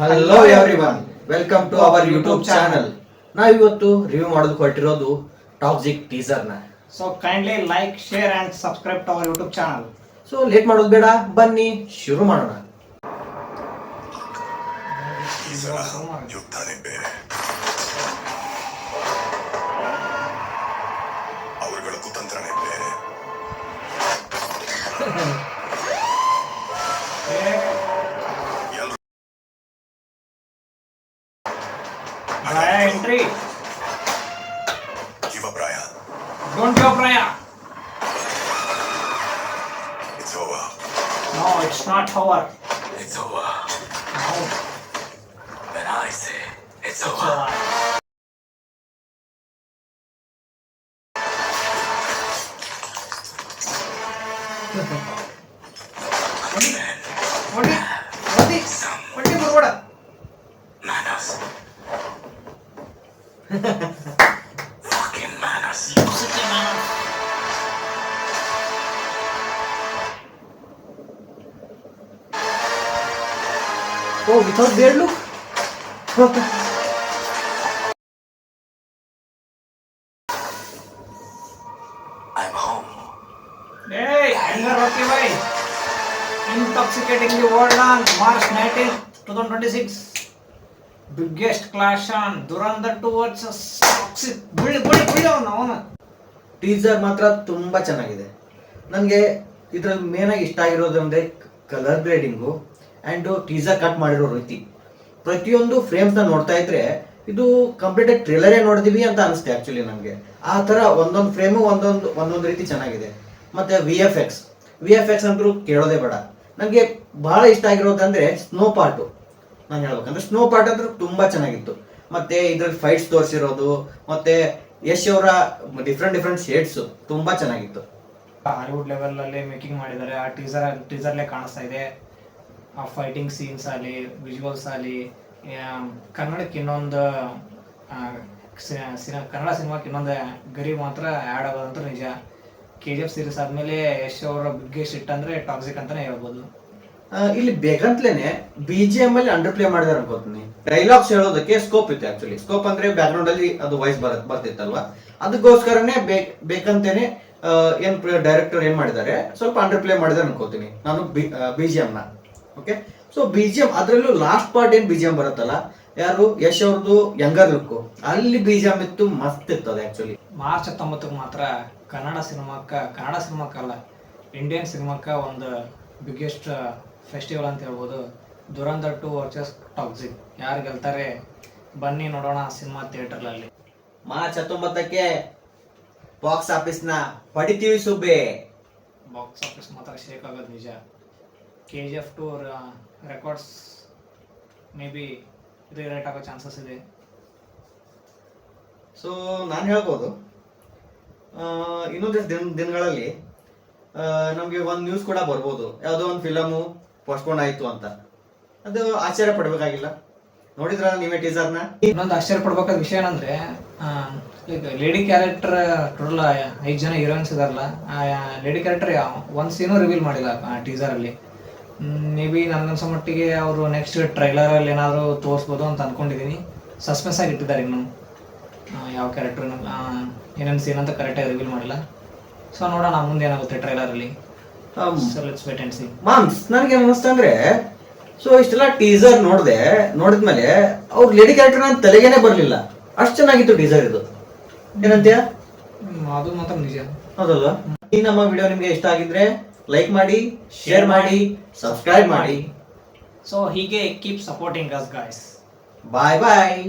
Hello everyone, welcome to our YouTube channel. ನಾವಿವತ್ತು review ಮಾಡೋದು ಹೊರಟಿರೋದು ಟಾಕ್ಸಿಕ್ ಟೀಸರ್ ನ. So kindly like, share and subscribe to our YouTube channel. So late ಮಾಡೋದು ಬೇಡ, ಬನ್ನಿ ಶುರು ಮಾಡೋಣ. ಯುದ್ಧನೇ ಬೇರೆ, ಅವರುಗಳ ಕುತಂತ್ರನೇ ಬೇರೆ. Entry. Give up, Raya. Don't give up, Raya. It's over. No, it's not over. It's over. No, When I say it's it's over. over. What Manners. Fucking manners. Oh, without beard look? I'm home. Hey, anger Rocky Bhai. Intoxicating the world on March 19th, 2026. Biggest clash on Durandar 2 versus Toxic. ಬಿಡಿ ಅವನು. Teaser ಮಾತ್ರ ತುಂಬಾ ಚೆನ್ನಾಗಿದೆ. ನನಗೆ ಇದ್ರಲ್ಲಿ main ಆಗಿ ಇಷ್ಟ ಆಗಿರೋದು ಅಂದ್ರೆ colour grading and teaser cut ಮಾಡಿರೋ ರೀತಿ. ಪ್ರತಿಯೊಂದು ಫ್ರೇಮ್ಸ್ ನ ನೋಡ್ತಾ ಇದ್ರೆ ಇದು ಕಂಪ್ಲೀಟ್ ಟ್ರೇಲರೇ ನೋಡಿದೀವಿ ಅಂತ ಅನಿಸುತ್ತೆ ಆಕ್ಚುಲಿ ನನಗೆ. ಆ ತರ ಒಂದೊಂದು ಫ್ರೇಮು ಒಂದೊಂದು ರೀತಿ ಚೆನ್ನಾಗಿದೆ. ಮತ್ತೆ ವಿ ಎಫ್ ಎಕ್ಸ್ ಅಂತೂ ಕೇಳೋದೇ ಬೇಡ. ನನಗೆ ಬಹಳ ಇಷ್ಟ ಆಗಿರೋದಂದ್ರೆ ಸ್ನೋ ಪಾರ್ಟು. ನಾನು ಹೇಳ್ಬೇಕಂದ್ರೆ ಸ್ನೋ ಪಾರ್ಟ್ ಅಂದ್ರೆ ತುಂಬಾ ಚೆನ್ನಾಗಿತ್ತು. ಮತ್ತೆ ಇದ್ರಲ್ಲಿ ಫೈಟ್ಸ್ ತೋರಿಸಿರೋದು ಮತ್ತೆ ಯಶ್ ಅವರ ಡಿಫ್ರೆಂಟ್ ಶೇಡ್ಸ್ ತುಂಬಾ ಚೆನ್ನಾಗಿತ್ತು. ಹಾಲಿವುಡ್ ಲೆವೆಲ್ ಅಲ್ಲಿ ಮೇಕಿಂಗ್ ಮಾಡಿದ್ದಾರೆ. ಆ ಟೀಸರ್ಲೇ ಕಾಣಿಸ್ತಾ ಇದೆ. ಆ ಫೈಟಿಂಗ್ ಸೀನ್ಸ್ ಆಗಲಿ, ವಿಜುವಲ್ಸ್ ಆಗಲಿ, ಕನ್ನಡಕ್ಕೆ ಇನ್ನೊಂದು ಕನ್ನಡ ಸಿನಿಮಾಕ್ಕೆ ಇನ್ನೊಂದು ಗರಿ ಮಾತ್ರ ಆ್ಯಡ್ ಆಗೋದಂತೂ ನಿಜ. KGF ಸೀರೀಸ್ ಆದಮೇಲೆ ಯಶ್ ಅವರ ಬಿಗ್ಗೆಸ್ಟ್ ಹಿಟ್ ಅಂದರೆ ಟಾಕ್ಸಿಕ್ ಅಂತಲೇ ಹೇಳ್ಬೋದು. ಇಲ್ಲಿ ಬೇಕಂತಲೇನೆ BGM ಅಲ್ಲಿ ಅಂಡರ್ ಪ್ಲೇ ಮಾಡಿದಾರೆ ಅನ್ಕೋತೀನಿ. ಡೈಲಾಗ್ಸ್ ಹೇಳೋದಕ್ಕೆ ಸ್ಕೋಪ್ ಇತ್ತು ಆಕ್ಚುಲಿ. ಸ್ಕೋಪ್ ಅಂದ್ರೆ ಬ್ಯಾಕ್ ಗ್ರೌಂಡ್ ಅಲ್ಲಿ ಅದು ವಾಯ್ಸ್ ಬರ್ತಿತ್ತಲ್ವಾ, ಅದಕ್ಕೋಸ್ಕರನೇ ಬೇಕಂತೇನೆ ಏನ್ ಡೈರೆಕ್ಟರ್ ಏನ್ ಮಾಡಿದ್ದಾರೆ, ಸ್ವಲ್ಪ ಅಂಡರ್ ಪ್ಲೇ ಮಾಡಿದಾರೆ ಅನ್ಕೋತೀನಿ ನಾನು BGM ನ. ಓಕೆ, ಸೊ BGM ಅದರಲ್ಲೂ ಲಾಸ್ಟ್ ಪಾರ್ಟ್ ಏನ್ BGM ಬರುತ್ತಲ್ಲ, ಯಾರು ಯಶ್ ಅವ್ರದ್ದು ಯಂಗರ್ ಲುಕ್, ಅಲ್ಲಿ BGM ಇತ್ತು, ಮಸ್ತ್ ಇತ್ತು ಅದು ಆಕ್ಚುಲಿ. ಮಾರ್ಚ್ 19ಕ್ಕೆ ಮಾತ್ರ ಕನ್ನಡ ಸಿನಿಮಾಕ್ಕಲ್ಲ ಇಂಡಿಯನ್ ಸಿನಿಮಾಕ್ಕೆ ಒಂದು ಬಿಗ್ಗೆಸ್ಟ್ ಫೆಸ್ಟಿವಲ್ ಅಂತ ಹೇಳ್ಬೋದು. Dhurandhar 2 versus toxic. ಯಾರು ಗೆಲ್ತಾರೆ ಬನ್ನಿ ನೋಡೋಣ ಸಿನಿಮಾ ಥಿಯೇಟರ್ನಲ್ಲಿ. ಮಾರ್ಚ್ 19ಕ್ಕೆ ಬಾಕ್ಸ್ ಆಫೀಸ್ ನ ಹೊಡಿತೀವಿ ಸುಬ್ಬೆ. ಬಾಕ್ಸ್ ಆಫೀಸ್ ಮಾತ್ರ ಶೇಕ್ ಆಗೋದು ನಿಜ. KGF 2 ರೆಕಾರ್ಡ್ಸ್ ಮೇ ಬಿ ರಿರೇಟ್ ಆಗೋ ಚಾನ್ಸಸ್ ಇದೆ. ಸೊ ನಾನು ಹೇಳ್ಬೋದು, ಇನ್ನೊಂದು ದಿನಗಳಲ್ಲಿ ನಮಗೆ ಒಂದು ನ್ಯೂಸ್ ಕೂಡ ಬರ್ಬೋದು, ಯಾವುದೋ ಒಂದು ಫಿಲಮು ಪೋಸ್ಟ್ಪೋನ್ ಆಯ್ತು ಅಂತ. ಅದು ಆಶ್ಚರ್ಯ ಪಡ್ಬೇಕಾಗಿಲ್ಲ. ನೋಡಿದ್ರ ನೀವೇ ಟೀಸರ್ನ? ಇನ್ನೊಂದು ಆಶ್ಚರ್ಯ ಪಡ್ಬೇಕಾದ ವಿಷಯ ಏನಂದ್ರೆ, ಲೇಡಿ ಕ್ಯಾರೆಕ್ಟರ್ ಟೋಟಲ್ 5 ಜನ ಹೀರೋಯಿನ್ಸ್ ಇದಾರಲ್ಲ, ಲೇಡಿ ಕ್ಯಾರೆಕ್ಟರ್ ಒಂದು ಸೀನು ರಿವೀಲ್ ಮಾಡಿಲ್ಲ ಟೀಸರ್ ಅಲ್ಲಿ. ಮೇ ಬಿ ನನಗನ್ಸೋ ಮಟ್ಟಿಗೆ ಅವರು ನೆಕ್ಸ್ಟ್ ಟ್ರೈಲರ್ ಅಲ್ಲಿ ಏನಾದ್ರು ತೋರಿಸ್ಬೋದು ಅಂತ ಅನ್ಕೊಂಡಿದೀನಿ. ಸಸ್ಪೆನ್ಸ್ ಆಗಿ ಇಟ್ಟಿದ್ದಾರೆ. ಇನ್ನು ಯಾವ ಕ್ಯಾರೆಕ್ಟರ್ ಏನೇನು ಸೀನ್ ಅಂತ ಕರೆಕ್ಟಾಗಿ ರಿವೀಲ್ ಮಾಡಿಲ್ಲ. ಸೊ ನೋಡೋಣ ಮುಂದೆ ಏನಾಗುತ್ತೆ ಟ್ರೈಲರ್ ಅಲ್ಲಿ. ಮಾಮ್ಸ್ ನನಗೆ ಅನಿಸ್ತಂದ್ರೆ, ಸೊ ಇಷ್ಟೆಲ್ಲ ಟೀಸರ್ ನೋಡಿದ್ಮೇಲೆ ಅವ್ರ ಲೇಡಿ ಕ್ಯಾರೆಕ್ಟರ್ ನನ್ನ ತಲೆಗೇನೆ ಬರ್ಲಿಲ್ಲ, ಅಷ್ಟು ಚೆನ್ನಾಗಿತ್ತು ಟೀಸರ್ ಇದು. ಏನಂತೀಯ? ಅದು ಮಾತ್ರ ನಿಜ, ಹೌದಲ್ವಾ? ಈ ನಮ್ಮ ವಿಡಿಯೋ ನಿಮ್ಗೆ ಇಷ್ಟ ಆಗಿದ್ರೆ ಲೈಕ್ ಮಾಡಿ, ಶೇರ್ ಮಾಡಿ, ಸಬ್ಸ್ಕ್ರೈಬ್ ಮಾಡಿ. ಸೊ ಹೀಗೆ ಕೀಪ್ ಸಪೋರ್ಟಿಂಗ್ ಅಸ್ ಗೈಸ್. ಬಾಯ್ ಬಾಯ್.